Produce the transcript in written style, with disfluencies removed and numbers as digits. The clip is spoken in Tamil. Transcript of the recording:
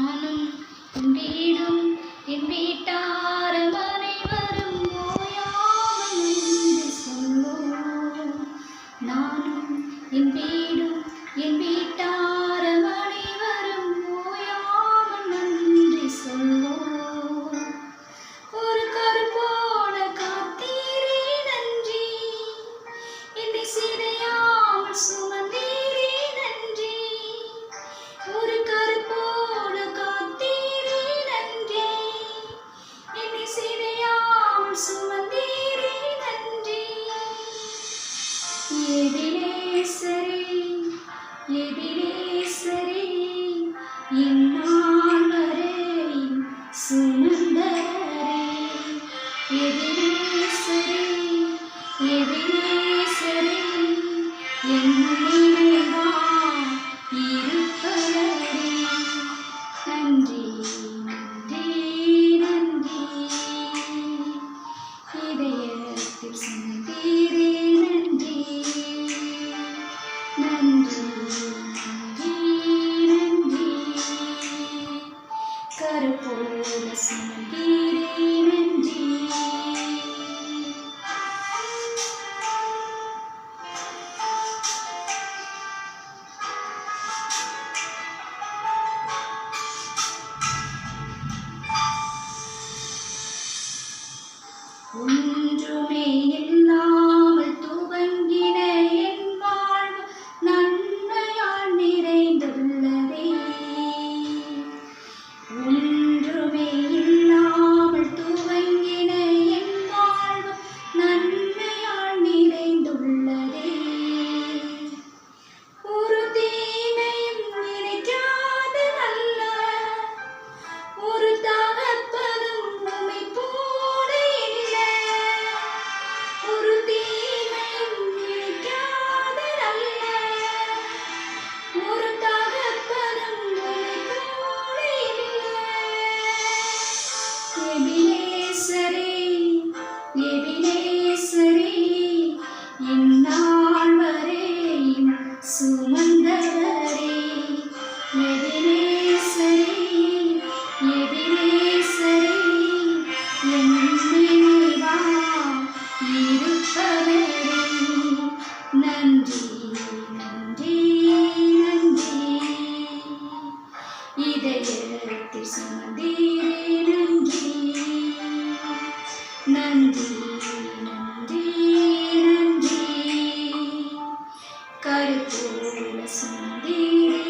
நானும் என் வீடும் என் வீட்டாரும் அனைவரும் ஓயாமல் நன்றி சொல்வோம். நானும் என் வீடும் என் வீட்டாரும் அனைவரும் ஓயாமல் நன்றி சொல்வோம். ஒரு கருப்போட காத்தீரே நன்றி, என்னை சிதையாமல் சுமந்தீரே நன்றி. ஒரு கருப்போட காத்தீரே நன்றி, என்னை சிதையாமல் சுமந்தீரே நன்றி. எபினேசரே எபினேசரே என்னால் வரையும் சுமந்தவரே. எபினேசரே எபினேசரே என் நினைவாய் இருப்பவரே. நன்றி நன்றி நன்றி, இதயத்தில் சுமந்தீரே நன்றி. நன்றி நன்றி நன்றி, கருப்போடு சுமந்தீரே நன்றி. ஒன்றுமே இல்லாமல் துவங்கின என் வாழ்வு நன்மையால் நிறைந்துள்ளதே. ஒன்றுமே இல்லாமல் துவங்கின என் வாழ்வு நன்மையால் நிறைந்துள்ளதே. ஒரு தீமையும் நினைக்காத நல்ல ஒரு தகப்பனும் உம்மை போல இல்லை. ஒரு தீமையும் நினைக்காத நல்ல ஒரு தகப்பனும் உம்மை போல இல்லை. எபினேசரே எபினேசரே என்னால் வரையும் சுமந்தவரே. எபினேசரே எபினேசரே என் நினைவாய் இருப்பவரே. நன்றி நன்றி நன்றி, இதயத்தில் சுமந்தீரே நன்றி. நன்றி நன்றி நன்றி, கருப்போடு சுமந்தீரே